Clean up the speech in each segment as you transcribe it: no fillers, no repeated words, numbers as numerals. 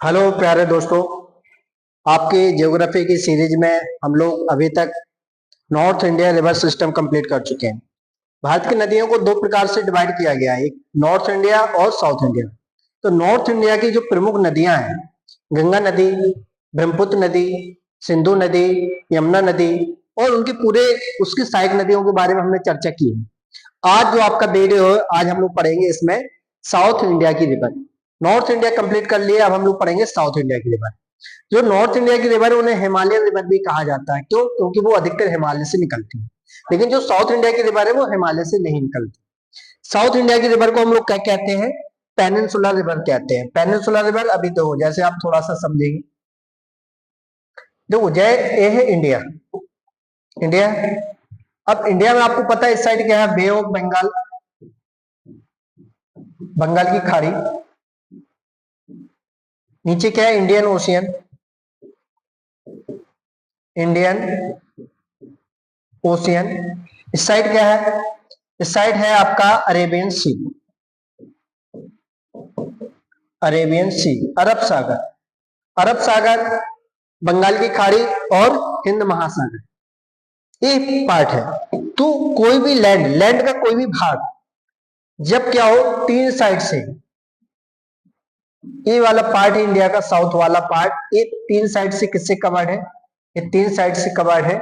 Hello प्यारे दोस्तों, आपके ज्योग्राफी की सीरीज में हम लोग अभी तक north India river system complete कर चुके हैं। भारत की नदियों को दो प्रकार से डिवाइड किया गया है, एक नॉर्थ इंडिया और साउथ इंडिया। तो नॉर्थ इंडिया की जो प्रमुख नदियां हैं, गंगा नदी, ब्रह्मपुत्र नदी, सिंधु नदी, यमुना नदी और उनके पूरे उसकी सहायक नदियों के बारे में हमने चर्चा की है। आज जो आपका वीडियो है, आज हम लोग पढ़ेंगे इसमें साउथ इंडिया की रिवर। नॉर्थ इंडिया कंप्लीट कर लिया, अब हम लोग पढ़ेंगे साउथ इंडिया की रिवर। जो नॉर्थ इंडिया की रिवर है उन्हें हिमालयन रिवर भी कहा जाता है। क्यों? क्योंकि वो अधिकतर हिमालय से निकलती है। लेकिन जो साउथ इंडिया की रिवर है वो हिमालय से नहीं निकलती। साउथ इंडिया की रिवर को हम लोग क्या कहते हैं? पेनिनसुलर रिवर कहते हैं। पेनिनसुलर रिवर अभी तो जैसे आप थोड़ा सा समझेंगे, देखो जय ये है इंडिया। इंडिया, अब इंडिया में आपको पता है इस साइड क्या है? बे ऑफ बंगाल, बंगाल की खाड़ी। नीचे क्या है? Indian ocean, Indian ocean. इस साइड क्या है? इस साइड है आपका अरेबियन सी, अरेबियन सी, अरब सागर। अरब सागर, बंगाल की खाड़ी और हिंद महासागर, ये पार्ट है। तो कोई भी लैंड, लैंड का कोई भी भाग जब क्या हो, तीन साइड से, ये वाला पार्ट है इंडिया का, साउथ वाला पार्ट, ये तीन साइड से किससे कवर्ड है? ये तीन साइड से कवर्ड है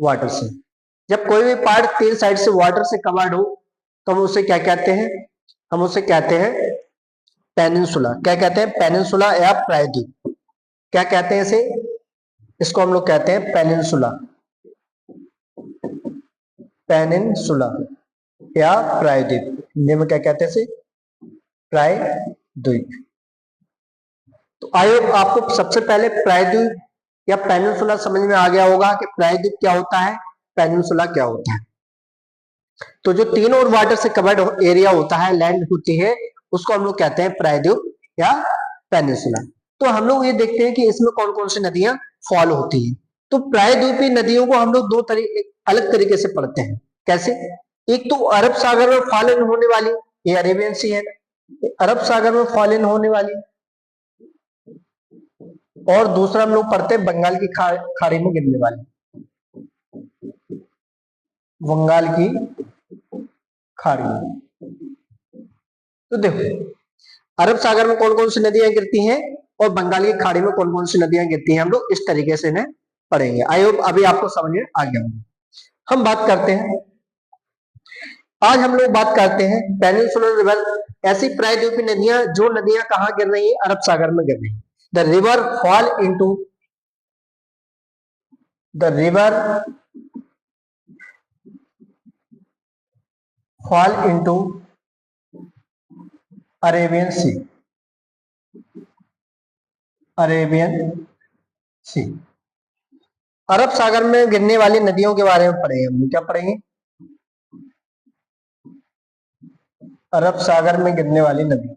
वाटर से। जब कोई भी पार्ट तीन साइड से वाटर से कवर्ड हो तो हम उसे क्या कहते हैं? हम उसे कहते हैं पेनिनसुला। क्या कहते हैं? पेनिनसुला या प्रायद्वीप। क्या कहते हैं इसे? इसको हम लोग कहते हैं पेनिनसुला, पेनिनसुला या प्रायद्वीप। हिंदी में क्या कहते हैं इसे? प्रायद्वीप। तो आइए आपको सबसे पहले प्रायद्वीप या पेनिनसुला समझ में आ गया होगा कि प्रायद्वीप क्या होता है, पेनिनसुला क्या होता है। तो जो तीन और वाटर से कवर्ड एरिया होता है, लैंड होती है, उसको हम लोग कहते हैं प्रायद्वीप या पेनिनसुला। तो हम लोग ये देखते हैं कि इसमें कौन कौन सी नदियां फॉलो होती हैं। तो प्रायद्वीपीय नदियों को हम लोग दो अलग तरीके से पढ़ते हैं। कैसे? एक तो अरब सागर में फॉल इन होने वाली, ये अरेबियन सी है, अरब सागर में फॉल इन होने वाली। और दूसरा हम लोग पढ़ते हैं बंगाल की खाड़ी में गिरने वाली, बंगाल की खाड़ी में। तो देखो अरब सागर में कौन कौन सी नदियां गिरती हैं और बंगाल की खाड़ी में कौन कौन सी नदियां गिरती हैं, हम लोग इस तरीके से इन्हें पढ़ेंगे। आई होप अभी आपको समझ में आ गया होगा। हम बात करते हैं, आज हम लोग बात करते हैं पेनिनसुलर रिवर, ऐसी प्रायद्वीपीय नदियां जो नदियां कहां गिर रही है? अरब सागर में गिर रही है। The river fall into, the river fall into Arabian sea, Arabian sea. अरब सागर में गिरने वाली नदियों के बारे में पढ़ेंगे हम। क्या पढ़ेंगे? अरब सागर में गिरने वाली नदी,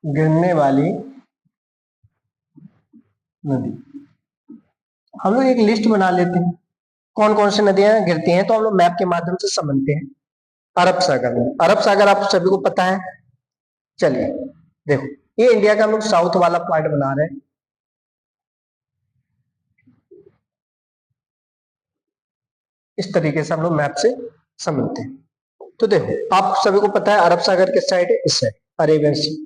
गिरने वाली नदी। हम लोग एक लिस्ट बना लेते हैं कौन कौन सी नदियां गिरती हैं, तो हम लोग मैप के माध्यम से समझते हैं। अरब सागर में, अरब सागर आप सभी को पता है। चलिए देखो, ये इंडिया का हम लोग साउथ वाला पार्ट बना रहे हैं। इस तरीके से हम लोग मैप से समझते हैं। तो देखो आप सभी को पता है अरब सागर किस साइड है? इस साइड, अरेबियन सी,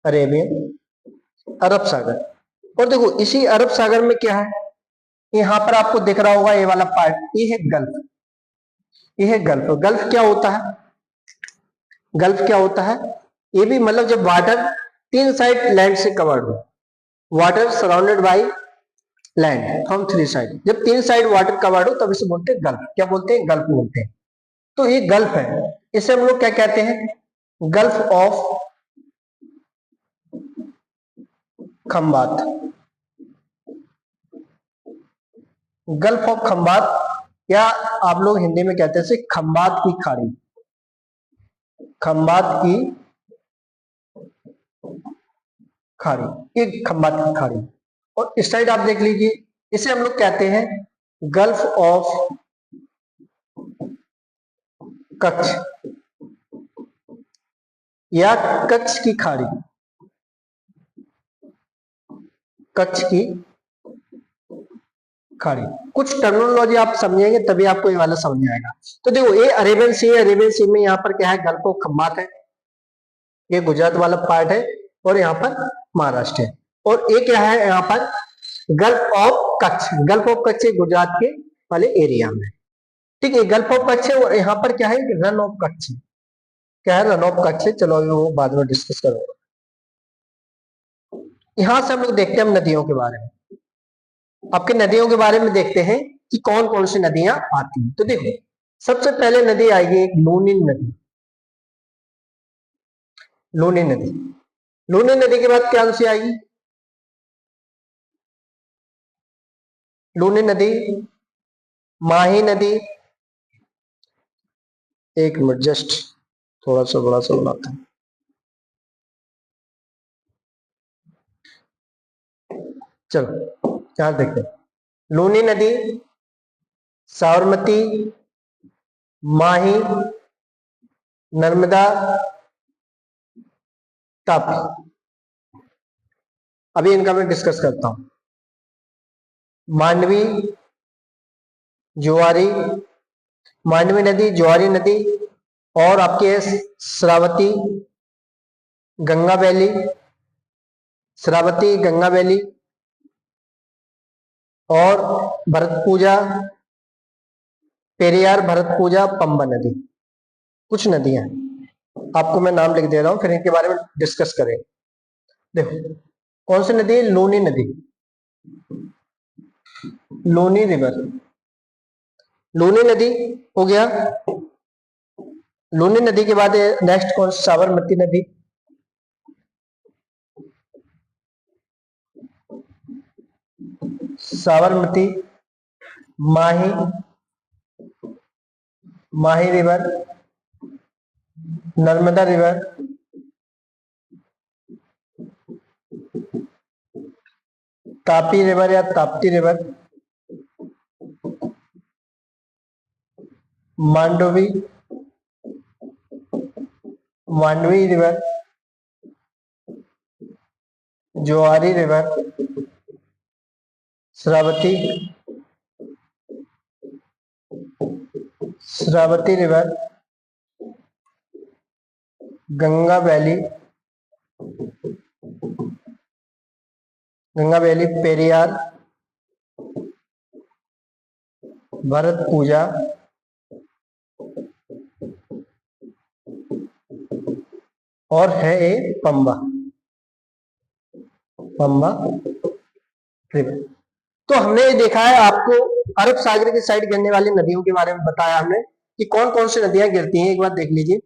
अरेबियन, अरब सागर। और देखो इसी अरब सागर में क्या है? यहाँ पर आपको दिख रहा होगा ये वाला पार्ट, ये है गल्फ, ये है गल्फ। गल्फ क्या होता है? गल्फ क्या होता है? ये भी मतलब जब वाटर तीन साइड लैंड से कवर्ड हो, water surrounded by land from three side, जब तीन साइड वाटर कवर्ड हो तब इसे बोलते हैं गल्फ। क्या बोलते हैं? गल्फ बोलते हैं। तो ये गल्फ है, इसे हम लोग क्या कहते हैं? Gulf of Khambhat, gulf of Khambhat, या आप लोग हिंदी में कहते हैं खंबात की खाड़ी, खंबात की खाड़ी, ये खंबात की खाड़ी। और इस साइड आप देख लीजिए, इसे हम लोग कहते हैं गल्फ ऑफ कच्छ या कच्छ की खाड़ी, कच्छ की खाड़ी। कुछ टर्मिनोलॉजी आप समझेंगे तभी आपको ये वाला समझ में आएगा। तो देखो ये अरेबियन सी है, अरेबियन सी में यहाँ पर क्या है, गल्फ ऑफ खम्बात है, ये गुजरात वाला पार्ट है, और यहाँ पर महाराष्ट्र है, और ये क्या है यहाँ पर gulf of Kutch, gulf of Kutch Gujarat के वाले एरिया में, ठीक है, गल्फ ऑफ कच्छ है। और यहाँ पर क्या है, रन ऑफ कच्छ, क्या है, रन ऑफ कच्छ। चलो अभी वो बाद में डिस्कस करूंगा। यहां से हम लोग देखते हैं हम नदियों के बारे में, आपके नदियों के बारे में देखते हैं कि कौन कौन सी नदियां आती हैं। तो देखो सबसे पहले नदी आएगी एक लूनी नदी, लूनी नदी। लूनी नदी के बाद क्या सी आएगी, लूनी नदी, माही नदी, एक मिनट जस्ट थोड़ा सा बड़ा सा बनाता हूं। चलो यहां देखते हैं, लूनी नदी, साबरमती, माही, नर्मदा, तापी। अभी इनका मैं डिस्कस करता हूं। मांडवी, जुआरी, मांडवी नदी, जुआरी नदी, और आपके श्रावती, गंगा वैली, श्रावती, गंगा वैली, और भरतपूजा, पेरियार, भरतपूजा, पंबा नदी। कुछ नदियां आपको मैं नाम लिख दे रहा हूं, फिर इनके बारे में डिस्कस करें। देखो कौन सी नदी है, लूनी नदी, लूनी रिवर, लूनी नदी हो गया। लूनी नदी के बाद नेक्स्ट कौन, साबरमती नदी, Sabarmati, Mahi, Mahi river, Narmada river, Tapi river या Tapti river, Mandovi, Mandovi river, Zuari river, Shravati, Shravati river, Ganga valley, Ganga valley, Periyar, Bharathapuzha, और है ये पंबा, पंबा रिवर। तो हमने देखा है, आपको अरब सागर की साइड गिरने वाली नदियों के बारे में बताया हमने कि कौन कौन सी नदियां गिरती हैं। एक बार देख लीजिए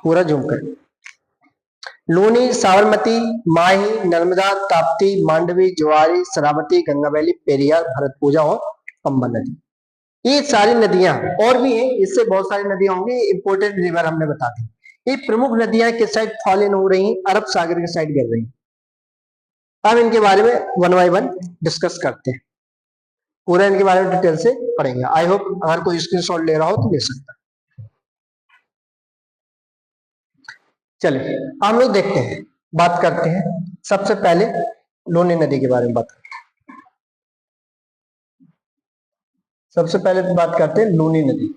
पूरा जूम कर, लूनी, साबरमती, माही, नर्मदा, ताप्ती, मांडवी, जुआरी, श्रावती, गंगा वैली, पेरियार, भरतपूजा और पंबा नदी। ये सारी नदियां और भी हैं, इससे बहुत सारी नदियां होंगी, इंपोर्टेंट रिवर हमने बता दी। ये प्रमुख नदियां किस साइड फॉल इन हो रही हैं, अरब सागर की साइड गिर रही हैं। अब इनके बारे में वन बाय वन डिस्कस करते हैं, पूरा इनके बारे में डिटेल से पढ़ेंगे। आई होप अगर कोई स्क्रीनशॉट ले रहा हो तो ले सकता है। चलिए हम लोग देखते हैं, बात करते हैं सबसे पहले लूनी नदी के बारे में बात करते हैं। सबसे पहले बात करते हैं लूनी नदी।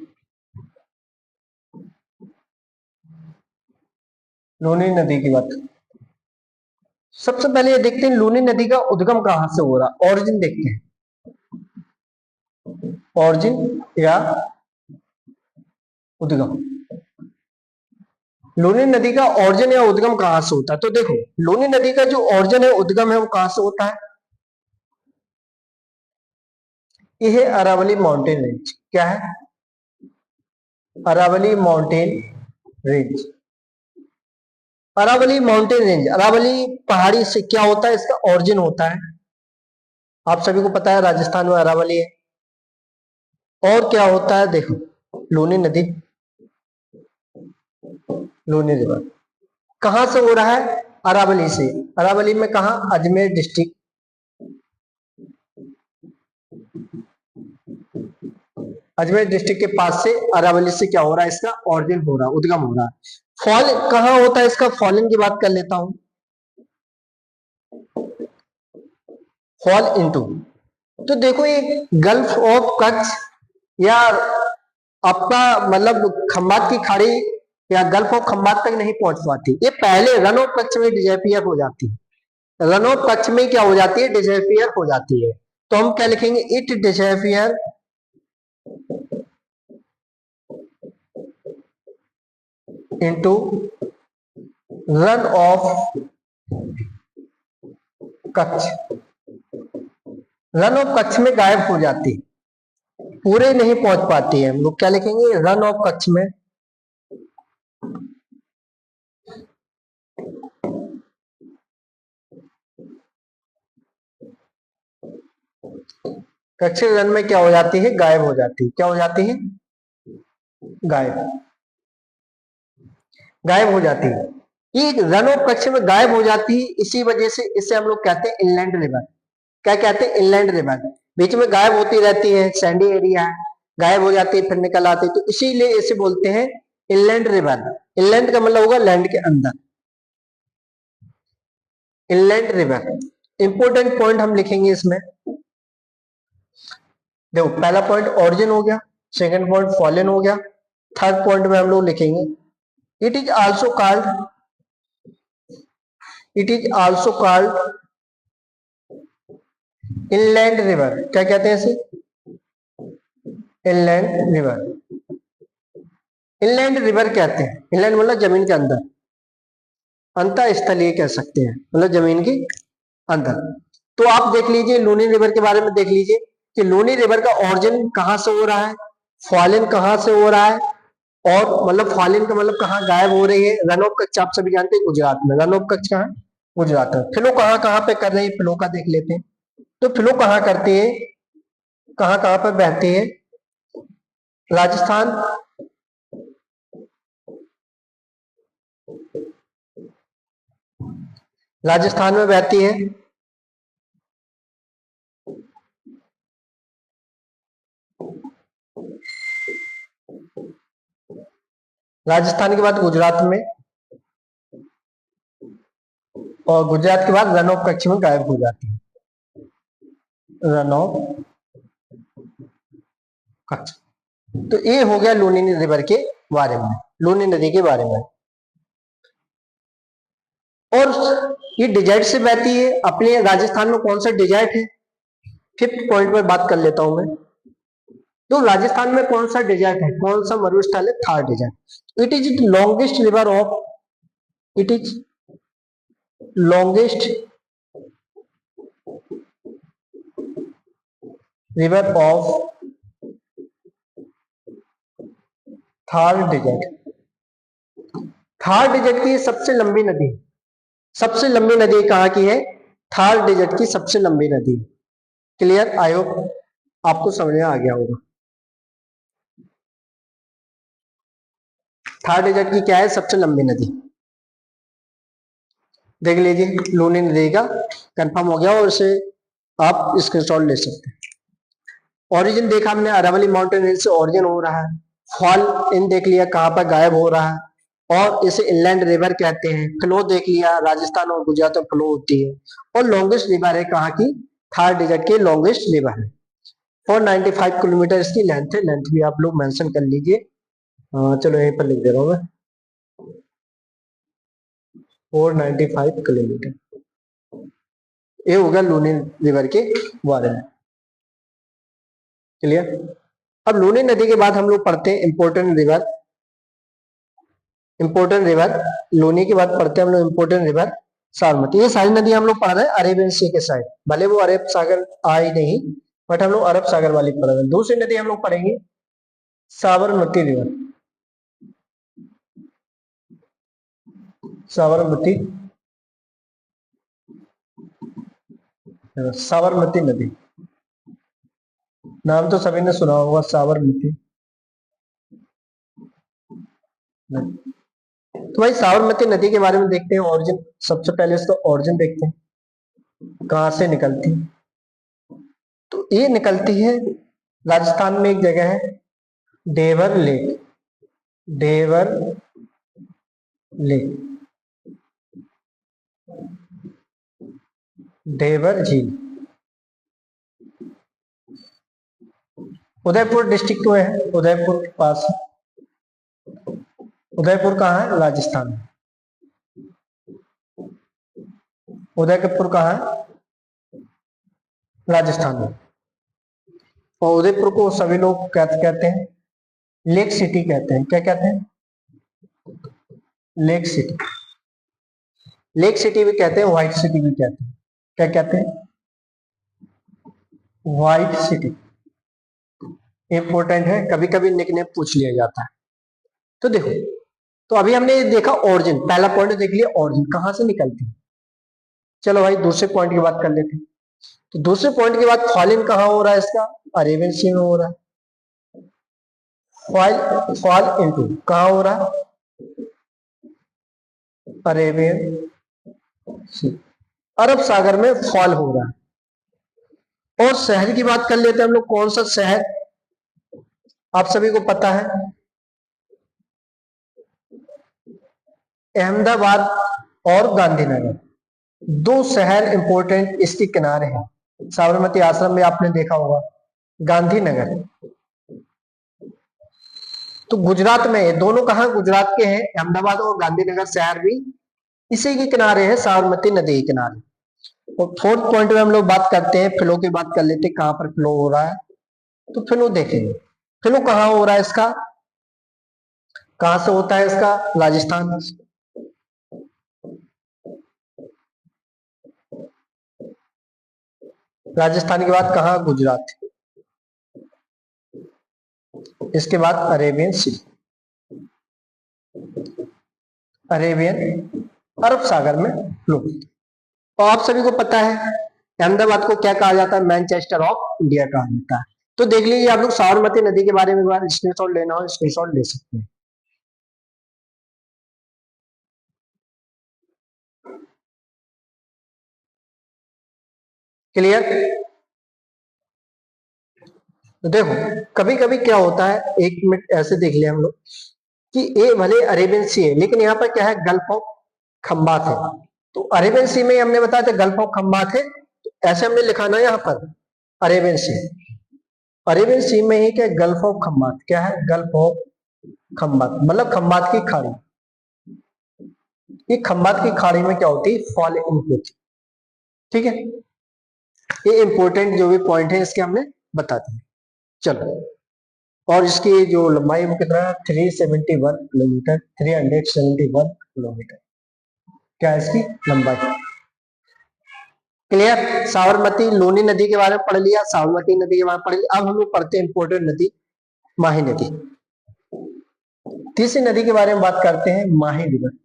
लूनी नदी की बात, सबसे पहले ये देखते हैं लूनी नदी का उद्गम कहां से हो रहा, ऑरिजिन देखते हैं, ऑरिजिन या उद्गम। लूनी नदी का ऑरिजिन या उद्गम कहां से होता है, तो देखो लूनी नदी का जो ऑरिजिन है, उद्गम है, वो कहां से होता है, यह है अरावली माउंटेन रेंज। क्या है, Aravalli mountain range, Aravalli mountain range, Aravalli पहाड़ी से क्या होता है, इसका ऑरिजिन होता है। आप सभी को पता है राजस्थान में अरावली है। और क्या होता है, देखो लूनी नदी, लूनी रिवर कहां से हो रहा है, अरावली से। अरावली में कहा, अजमेर डिस्ट्रिक्ट, अजमेर डिस्ट्रिक्ट के पास से अरावली से क्या हो रहा है, इसका ऑरिजिन हो रहा है, उद्गम हो रहा है। फॉल कहाँ होता है इसका, फॉलन की बात कर लेता हूं। फॉल इनटू, तो देखो ये गल्फ ऑफ कच्छ या आपका मतलब खंबात की खाड़ी या गल्फ ऑफ खंबात तक नहीं पहुंच पाती, ये पहले रन ऑफ कच्छ में डिसअपियर हो जाती है। रन ऑफ कच्छ में क्या हो जाती है, डिसअपियर हो जाती है। तो हम क्या लिखेंगे, it disappear into run of Kutch. Run of Kutch में गायब हो जाती है, पूरे नहीं पहुंच पाती है। हम लोग क्या लिखेंगे, रन ऑफ कच्छ में कच्छ रन में क्या हो जाती है, गायब हो जाती है। क्या हो जाती है, गायब, गायब हो जाती है। ये रन ऑफ कच्छ में गायब हो जाती है, इसी वजह से इसे हम लोग कहते हैं इनलैंड रिवर। क्या कहते हैं, इनलैंड रिवर। बीच में गायब होती रहती है, सैंडी एरिया है, गायब हो जाती है फिर निकल आती है, तो इसीलिए इसे बोलते हैं इनलैंड रिवर। इनलैंड का मतलब होगा लैंड के अंदर, इनलैंड रिवर। इंपोर्टेंट पॉइंट हम लिखेंगे इसमें, देखो पहला पॉइंट ऑरिजिन हो गया, सेकंड पॉइंट फॉलन हो गया, थर्ड पॉइंट में हम लोग लिखेंगे it is also called, it is also called inland river. क्या कहते हैं इसे, इनलैंड रिवर। इनलैंड रिवर कहते हैं, इनलैंड मतलब जमीन के अंदर, अंतः स्थलीय कह सकते हैं, मतलब जमीन के अंदर। तो आप देख लीजिए लूनी रिवर के बारे में देख लीजिए कि लूनी रिवर का ऑरिजिन कहां से हो रहा है, फॉलिन कहां से हो रहा है, और मतलब फॉलिन का मतलब कहाँ गायब हो रही है। रन ऑफ कच्छ आप सभी जानते हैं गुजरात में, रन ऑफ कच्छ कहाँ, गुजरात में। फ्लो कहाँ कहाँ पे कर रही है, फ्लो का देख लेते हैं। तो फ्लो कहाँ करती है, कहाँ कहाँ पे बहती है, राजस्थान, राजस्थान में बहती है, राजस्थान के बाद गुजरात में, और गुजरात के बाद रन ऑफ कच्छ में गायब हो जाती है, रन ऑफ कच्छ। तो ये हो गया लूनी रिवर के बारे में, लूनी नदी के बारे में। और ये डिजर्ट से बहती है, अपने राजस्थान में कौन सा डिजर्ट है, फिफ्थ पॉइंट पर बात कर लेता हूं मैं। तो राजस्थान में कौन सा डिजर्ट है, कौन सा मरुस्थल है, Thar desert. It is the longest river of, it is longest river of Thar desert. Thar desert की सबसे लंबी नदी, सबसे लंबी नदी कहाँ की है, थार डिजर्ट की सबसे लंबी नदी। क्लियर, आई होप आपको समझ में आ गया होगा। थार डिजर्ट की क्या है, सबसे लंबी नदी। देख लीजिए लूनी नदी का कंफर्म हो गया, और इसे आप स्क्रीनशॉट ले सकते हैं। ओरिजिन देखा हमने, अरावली माउंटेन रेंज से ओरिजिन हो रहा है। फॉल इन देख लिया, कहाँ पर गायब हो रहा है, और इसे इनलैंड रिवर कहते हैं। फ्लो देख लिया, राजस्थान और गुजरात में फ्लो होती है। और लॉन्गेस्ट रिवर है कहाँ की, थार डिजर्ट की लॉन्गेस्ट रिवर है। 495 किलोमीटर इसकी लेंथ है, लेंथ भी आप लोग मेंशन कर लीजिए। चलो यहीं पर लिख दे रहा हूँ मैं, 495 किलोमीटर। ये होगा लूनी रिवर के बारे में। क्लियर। अब लूनी नदी के बाद हम लोग पढ़ते हैं important river. Important river Luni के बाद पढ़ते हैं हम लोग इंपोर्टेंट रिवर साबरमती। ये सारी नदी हम लोग पढ़ रहे हैं अरेबियन सी के साइड, भले वो अरब सागर आई नहीं, बट हम लोग अरब सागर वाली पढ़ रहे हैं। दूसरी नदी हम लोग पढ़ेंगे साबरमती रिवर, साबरमती, साबरमती नदी, नाम तो सभी ने सुना होगा साबरमती। तो भाई साबरमती नदी के बारे में देखते हैं ऑरिजिन। सबसे पहले इसका ऑरिजिन देखते हैं, कहां से निकलती है। तो ये निकलती है राजस्थान में एक जगह है डेवर लेक, डेवर लेक, डेवर झील, उदयपुर डिस्ट्रिक्ट में है, उदयपुर के पास। उदयपुर कहाँ है? राजस्थान में। उदयपुर कहाँ है? राजस्थान में। और उदयपुर को सभी लोग कहते हैं लेक सिटी कहते हैं। क्या कहते हैं? Lake city. लेक सिटी भी कहते हैं, व्हाइट सिटी भी कहते हैं। क्या कहते हैं? White city. इंपॉर्टेंट है, कभी कभी निकनेम पूछ लिया जाता है। तो देखो, तो अभी हमने देखा ओरिजिन, पहला पॉइंट देख लिया, ओरिजिन कहां से निकलती है। चलो भाई दूसरे पॉइंट की बात कर लेते हैं। तो दूसरे पॉइंट के बाद फॉलिन कहाँ हो रहा है इसका? अरेबियन सी में हो रहा है। फॉल इनटू कहाँ हो रहा है? अरेबियन सी, अरब सागर में फॉल हो रहा है। और शहर की बात कर लेते हैं हम लोग, कौन सा शहर आप सभी को पता है? अहमदाबाद और गांधीनगर, दो शहर इंपॉर्टेंट इसके किनारे हैं। साबरमती आश्रम में आपने देखा होगा, गांधीनगर। तो गुजरात में है, दोनों कहां गुजरात के हैं, अहमदाबाद और गांधीनगर शहर भी इसी के किनारे है, साबरमती नदी के किनारे। और फोर्थ पॉइंट में हम लोग बात करते हैं, फ्लो की बात कर लेते हैं, कहां पर फ्लो हो रहा है। तो फ्लो देखेंगे, फ्लो कहां हो रहा है इसका, कहां से होता है इसका? राजस्थान। राजस्थान के बाद कहां? गुजरात। इसके बाद अरेबियन सी, अरेबियन अरब सागर में फ्लो। और आप सभी को पता है अहमदाबाद को क्या कहा जाता है? मैनचेस्टर ऑफ इंडिया कहा जाता है। तो देख लीजिए आप लोग, साबरमती नदी के बारे में एक बार स्क्रीनशॉट लेना हो स्क्रीनशॉट ले सकते हैं। क्लियर? तो देखो, कभी कभी क्या होता है, एक मिनट ऐसे देख लिया हम लोग कि ये भले अरेबियन सी है, लेकिन यहाँ पर क्या है? गल्फ ऑफ खंबात है। तो अरेबियन सी में हमने बताया था गल्फ ऑफ खंबात है, तो ऐसे हमने लिखा ना यहाँ पर अरेबियन सी। अरेबियन सी में ही क्या? Gulf of Khambhat. क्या है? गल्फ ऑफ खंबात, मतलब खंबात की खाड़ी। ये खंबात की खाड़ी में क्या होती है? फॉल इन होती। ठीक है, ये इंपॉर्टेंट जो भी पॉइंट है इसके हमने बता दिए। चलो, और इसकी जो लंबाई वो कितना है? 371 किलोमीटर, 371 किलोमीटर क्या है इसकी लंबाई। क्लियर? साबरमती लोनी नदी के बारे में पढ़ लिया, साबरमती नदी के बारे में पढ़ लिया। अब हम लोग पढ़ते हैं इंपोर्टेंट नदी, माही नदी। तीसरी नदी के बारे में बात करते हैं, माही रिवर।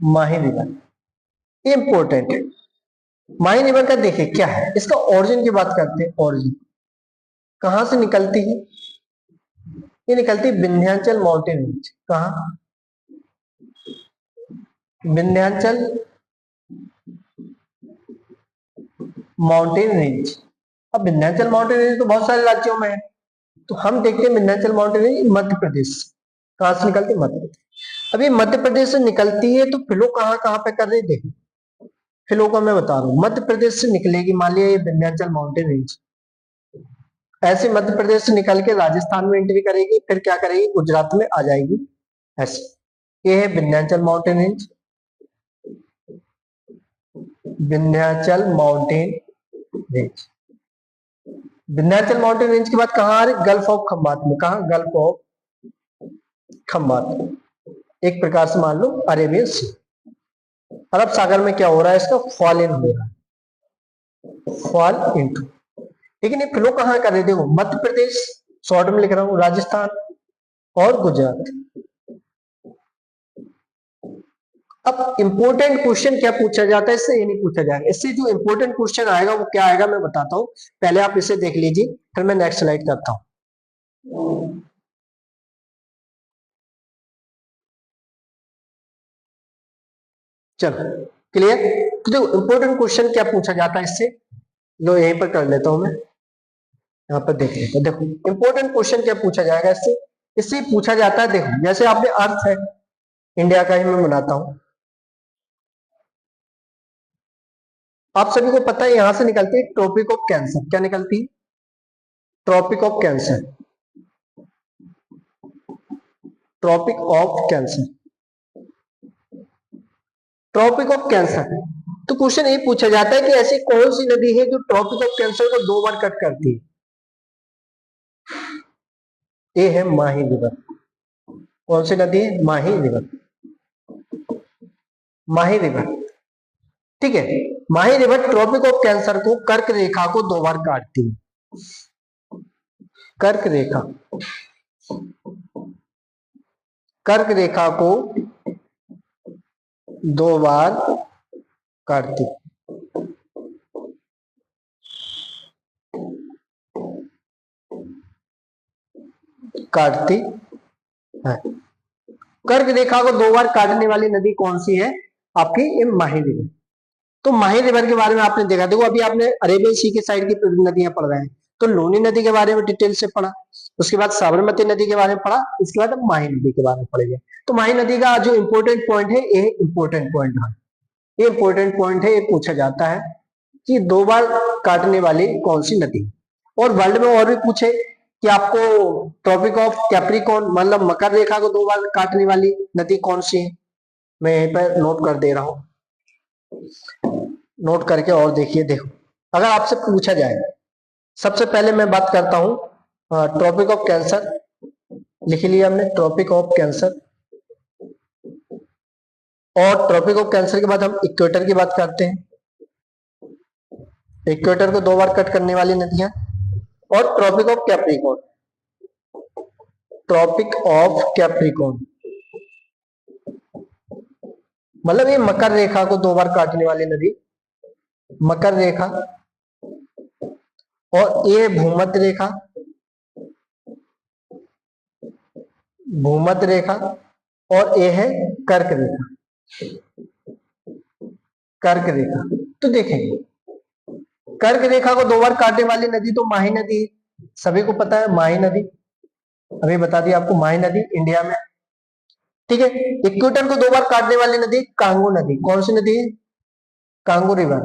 माही रिवर इंपोर्टेंट है। माही रिवर का देखिए क्या है, इसका ओरिजिन की बात करते हैं। ओरिजिन कहां से निकलती है? ये निकलती है विंध्याचल माउंटेन रेंज। कहा? Vindhyachal mountain range. अब विंध्याचल माउंटेन रेंज तो बहुत सारे राज्यों में है, तो हम देखते हैं विंध्याचल माउंटेन रेंज मध्य प्रदेश। कहां से निकलती है? मध्य प्रदेश। अभी मध्य प्रदेश से निकलती है, तो फ्लो कहां कहां पे कर रही है? देखिए फ्लो को मैं बता रहा हूँ, मध्य प्रदेश से निकलेगी, मान लिया ये विंध्याचल माउंटेन रेंज, ऐसे मध्य प्रदेश से निकल के राजस्थान में एंट्री करेगी, फिर क्या करेगी? गुजरात में आ जाएगी। ऐसे ये है Vindhyachal mountain range, Vindhyachal mountain range. Vindhyachal mountain range के बाद कहां आ रही? गल्फ ऑफ खंबात में। कहा? गल्फ ऑफ खंबात, एक प्रकार से मान लो अरेबियन सी। अरब सागर में क्या हो रहा है? इसका फॉल इन हो रहा है, फॉल इन। लेकिन ये फ्लो कहां कर रहे? देखो मध्य प्रदेश, शॉर्ट में लिख रहा हूं, राजस्थान और गुजरात। अब इंपॉर्टेंट क्वेश्चन क्या पूछा जाता है इससे? ये नहीं पूछा जाएगा इससे। जो इंपॉर्टेंट क्वेश्चन आएगा वो क्या आएगा मैं बताता हूं, पहले आप इसे देख लीजिए, फिर मैं नेक्स्ट स्लाइड करता हूं। चलो क्लियर? तो देखो इंपॉर्टेंट क्वेश्चन क्या पूछा जाता है इससे, लो यहीं पर कर लेता हूं मैं, यहाँ पर देख लेते हैं। देखो इंपॉर्टेंट क्वेश्चन क्या पूछा जाएगा इससे, इससे पूछा जाता है, देखो जैसे आपने अर्थ है, इंडिया का ही मैं बनाता हूं, आप सभी को पता है यहां से निकलती है ट्रॉपिक ऑफ कैंसर। क्या निकलती है? Tropic of Cancer, tropic of Cancer, tropic of Cancer. तो क्वेश्चन ये पूछा जाता है कि ऐसी कौन सी नदी है जो ट्रॉपिक ऑफ कैंसर को 2 बार कट करती है? ये है माही रिवर। कौन सी नदी है? माही रिवर, माही रिवर। ठीक है, माही रिवर ट्रॉपिक ऑफ कैंसर को, कर्क रेखा को 2 बार काटती है। कर्क रेखा, कर्क रेखा को 2 बार काटती, काटती है। कर्क रेखा को 2 बार काटने वाली नदी कौन सी है? आपकी ये माही रिवर। तो माही रिवर के बारे में आपने देखा, देखो अभी आपने अरेबियन सी के साइड की नदियां पढ़ रहे हैं, तो लूनी नदी के बारे में डिटेल से पढ़ा, उसके बाद साबरमती नदी के बारे में पढ़ा, इसके बाद माही नदी के बारे में पढ़ेंगे। तो माही नदी का जो इंपोर्टेंट पॉइंट है, ये इंपोर्टेंट पॉइंट है, ये इंपोर्टेंट पॉइंट है, ये पूछा जाता है कि 2 बार काटने वाली कौन सी नदी। और वर्ल्ड में और भी पूछे कि आपको ट्रॉपिक ऑफ कैप्रिकॉर्न, मतलब मकर रेखा को 2 बार काटने वाली नदी कौन सी है, मैं यहीं पर नोट कर दे रहा हूं, नोट करके और देखिए। देखो अगर आपसे पूछा जाए, सबसे पहले मैं बात करता हूं ट्रॉपिक ऑफ कैंसर, लिख लिया हमने ट्रॉपिक ऑफ कैंसर, और ट्रॉपिक ऑफ कैंसर के बाद हम इक्वेटर की बात करते हैं, इक्वेटर को 2 बार कट करने वाली नदियां, और tropic of Capricorn, tropic of Capricorn मतलब ये मकर रेखा को 2 बार काटने वाली नदी, मकर रेखा, और ये भूमध्य रेखा, भूमध्य रेखा, और ये है कर्क रेखा, कर्क रेखा। तो देखेंगे कर्क रेखा को 2 बार काटने वाली नदी तो माही नदी, सभी को पता है माही नदी, अभी बता दिया आपको माही नदी इंडिया में। ठीक है, इक्वेटर को 2 बार काटने वाली नदी कांगो नदी, कौन सी नदी है? Congo river.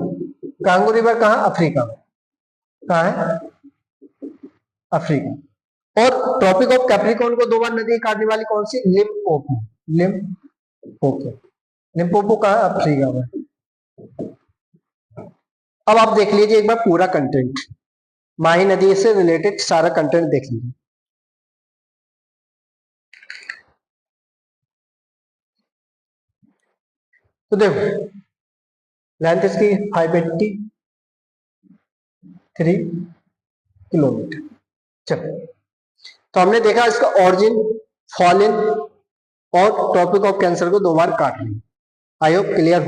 कांगो रिवर कहां? अफ्रीका में। कहां है? अफ्रीका। और ट्रॉपिक ऑफ कैप्रिकॉर्न को 2 बार नदी काटने वाली कौन सी? लिम्पोपो, लिम्पोपो, लिम्पोपो कहां? अफ्रीका में। अब आप देख लीजिए एक बार पूरा कंटेंट, माही नदी से रिलेटेड सारा कंटेंट देख लीजिए। तो देखो लेंथ इसकी 583 किलोमीटर। चलो तो हमने देखा इसका ऑरिजिन, फॉलिन और ट्रॉपिक ऑफ कैंसर को 2 बार काट लिया। आई होप क्लियर हो।